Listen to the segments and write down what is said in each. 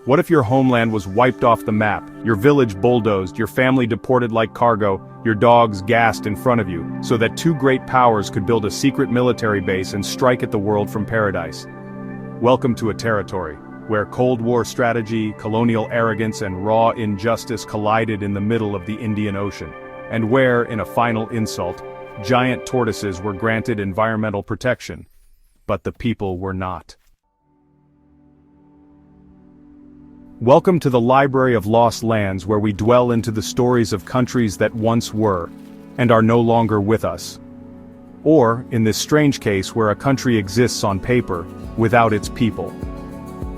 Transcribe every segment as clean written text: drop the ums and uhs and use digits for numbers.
What if your homeland was wiped off the map, your village bulldozed, your family deported like cargo, your dogs gassed in front of you, so that two great powers could build a secret military base and strike at the world from paradise? Welcome to a territory where Cold War strategy, colonial arrogance, and raw injustice collided in the middle of the Indian Ocean, and where, in a final insult, giant tortoises were granted environmental protection, but the people were not. Welcome to the Library of Lost Lands, where we dwell into the stories of countries that once were, and are no longer with us. Or, in this strange case where a country exists on paper, without its people.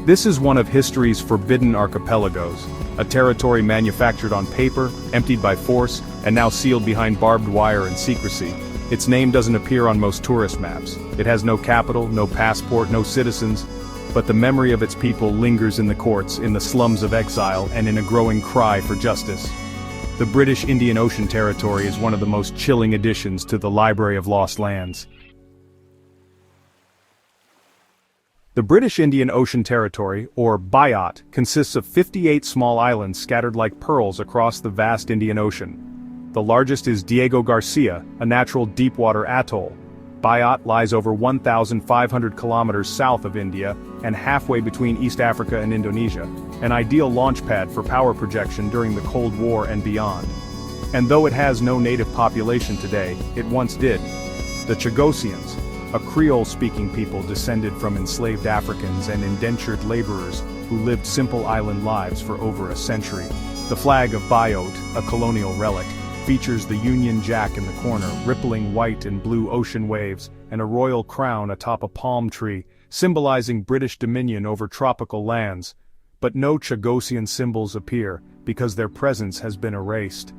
This is one of history's forbidden archipelagos, a territory manufactured on paper, emptied by force, and now sealed behind barbed wire and secrecy. Its name doesn't appear on most tourist maps. It has no capital, no passport, no citizens, but the memory of its people lingers in the courts, in the slums of exile, and in a growing cry for justice. The British Indian Ocean Territory is one of the most chilling additions to the Library of Lost Lands. The British Indian Ocean Territory, or BIOT, consists of 58 small islands scattered like pearls across the vast Indian Ocean. The largest is Diego Garcia, a natural deep-water atoll. BIOT lies over 1,500 kilometers south of India and halfway between East Africa and Indonesia, an ideal launch pad for power projection during the Cold War and beyond. And though it has no native population today, it once did. The Chagossians, a Creole-speaking people descended from enslaved Africans and indentured laborers who lived simple island lives for over a century. The flag of BIOT, a colonial relic, features the Union Jack in the corner, rippling white and blue ocean waves, and a royal crown atop a palm tree, symbolizing British dominion over tropical lands. But no Chagossian symbols appear, because their presence has been erased.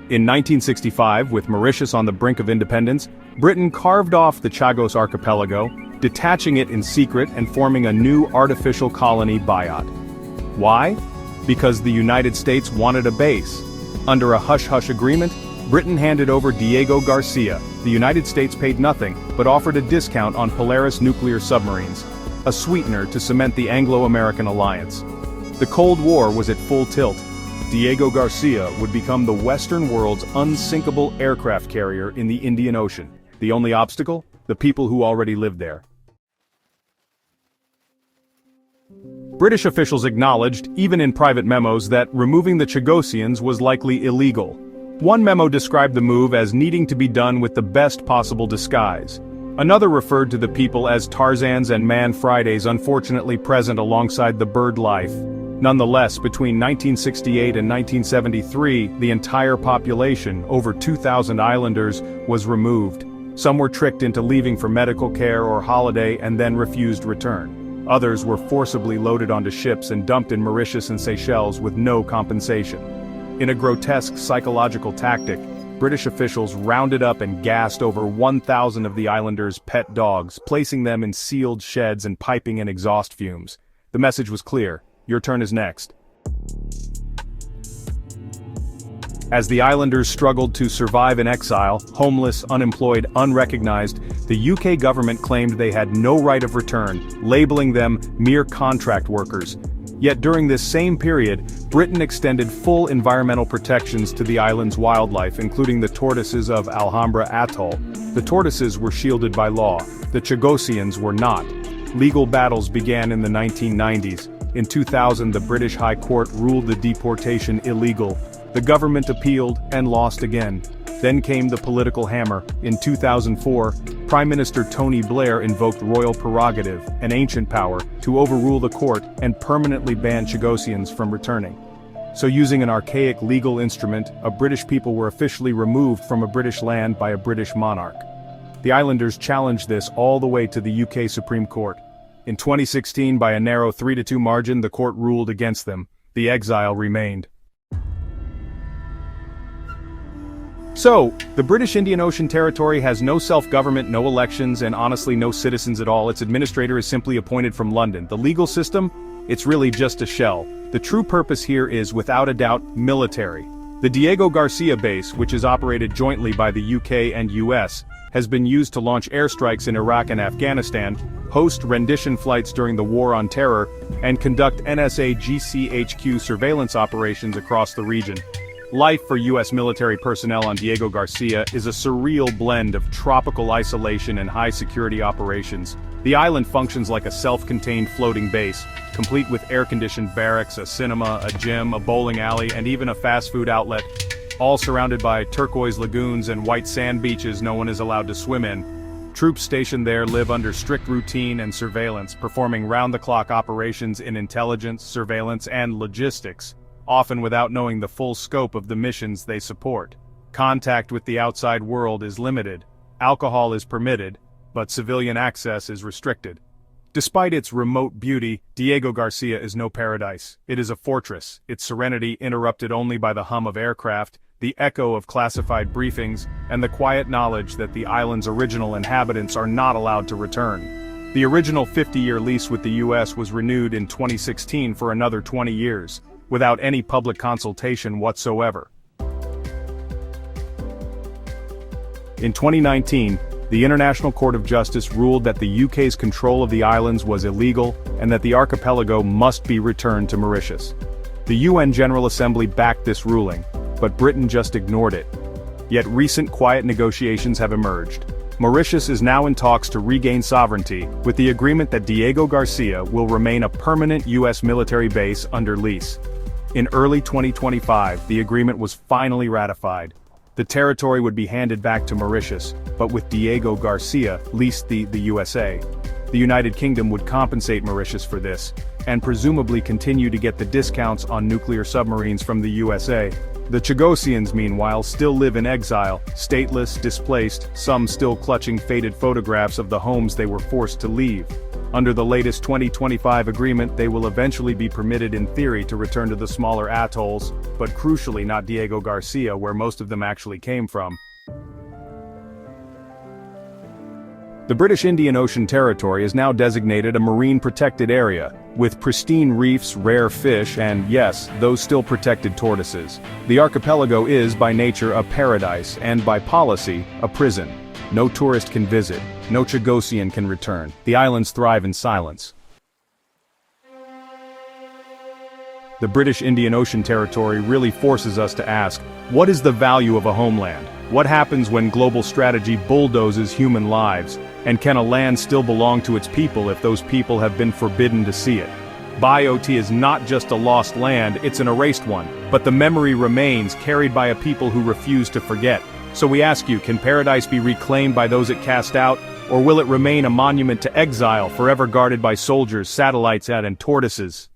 In 1965, with Mauritius on the brink of independence, Britain carved off the Chagos archipelago, detaching it in secret and forming a new artificial colony, BIOT. Why? Because the United States wanted a base. Under a hush-hush agreement, Britain handed over Diego Garcia. The United States paid nothing, but offered a discount on Polaris nuclear submarines, a sweetener to cement the Anglo-American alliance. The Cold War was at full tilt. Diego Garcia would become the Western world's unsinkable aircraft carrier in the Indian Ocean. The only obstacle? The people who already lived there. British officials acknowledged, even in private memos, that removing the Chagossians was likely illegal. One memo described the move as needing to be done with the best possible disguise. Another referred to the people as Tarzans and Man Fridays, unfortunately present alongside the bird life. Nonetheless, between 1968 and 1973, the entire population, over 2,000 islanders, was removed. Some were tricked into leaving for medical care or holiday and then refused return. Others were forcibly loaded onto ships and dumped in Mauritius and Seychelles with no compensation. In a grotesque psychological tactic, British officials rounded up and gassed over 1,000 of the islanders' pet dogs, placing them in sealed sheds and piping in exhaust fumes. The message was clear: your turn is next. As the islanders struggled to survive in exile, homeless, unemployed, unrecognized, the UK government claimed they had no right of return, labeling them mere contract workers. Yet during this same period, Britain extended full environmental protections to the island's wildlife, including the tortoises of Alhambra Atoll. The tortoises were shielded by law. The Chagossians were not. Legal battles began in the 1990s. In 2000, the British High Court ruled the deportation illegal. The government appealed and lost again. Then came the political hammer. In 2004, Prime Minister Tony Blair invoked royal prerogative, an ancient power, to overrule the court and permanently ban Chagossians from returning. So using an archaic legal instrument, a British people were officially removed from a British land by a British monarch. The islanders challenged this all the way to the UK Supreme Court. In 2016, by a narrow 3-2 margin, the court ruled against them. The exile remained. So, the British Indian Ocean Territory has no self-government, no elections, and honestly no citizens at all. Its administrator is simply appointed from London. The legal system? It's really just a shell. The true purpose here is, without a doubt, military. The Diego Garcia base, which is operated jointly by the UK and US, has been used to launch airstrikes in Iraq and Afghanistan, host rendition flights during the War on Terror, and conduct NSA GCHQ surveillance operations across the region. Life for U.S. military personnel on Diego Garcia is a surreal blend of tropical isolation and high-security operations. The island functions like a self-contained floating base, complete with air-conditioned barracks, a cinema, a gym, a bowling alley, and even a fast food outlet, all surrounded by turquoise lagoons and white sand beaches no one is allowed to swim in. Troops stationed there live under strict routine and surveillance, performing round-the-clock operations in intelligence, surveillance, and logistics, often without knowing the full scope of the missions they support. Contact with the outside world is limited. Alcohol is permitted, but civilian access is restricted. Despite its remote beauty, Diego Garcia is no paradise. It is a fortress, its serenity interrupted only by the hum of aircraft, the echo of classified briefings, and the quiet knowledge that the island's original inhabitants are not allowed to return. The original 50-year lease with the U.S. was renewed in 2016 for another 20 years, without any public consultation whatsoever. In 2019, the International Court of Justice ruled that the UK's control of the islands was illegal and that the archipelago must be returned to Mauritius. The UN General Assembly backed this ruling, but Britain just ignored it. Yet recent quiet negotiations have emerged. Mauritius is now in talks to regain sovereignty, with the agreement that Diego Garcia will remain a permanent U.S. military base under lease. In early 2025, the agreement was finally ratified. The territory would be handed back to Mauritius, but with Diego Garcia leased the USA. The United Kingdom would compensate Mauritius for this, and presumably continue to get the discounts on nuclear submarines from the USA. The Chagossians, meanwhile, still live in exile, stateless, displaced, some still clutching faded photographs of the homes they were forced to leave. Under the latest 2025 agreement, they will eventually be permitted in theory to return to the smaller atolls, but crucially not Diego Garcia, where most of them actually came from. The British Indian Ocean Territory is now designated a marine protected area, with pristine reefs, rare fish, and, yes, those still protected tortoises. The archipelago is, by nature, a paradise, and by policy, a prison. No tourist can visit, no Chagossian can return. The islands thrive in silence. The British Indian Ocean Territory really forces us to ask, what is the value of a homeland? What happens when global strategy bulldozes human lives? And can a land still belong to its people if those people have been forbidden to see it? BioT is not just a lost land, it's an erased one, but the memory remains, carried by a people who refuse to forget. So we ask you, can paradise be reclaimed by those it cast out, or will it remain a monument to exile, forever guarded by soldiers, satellites, and tortoises?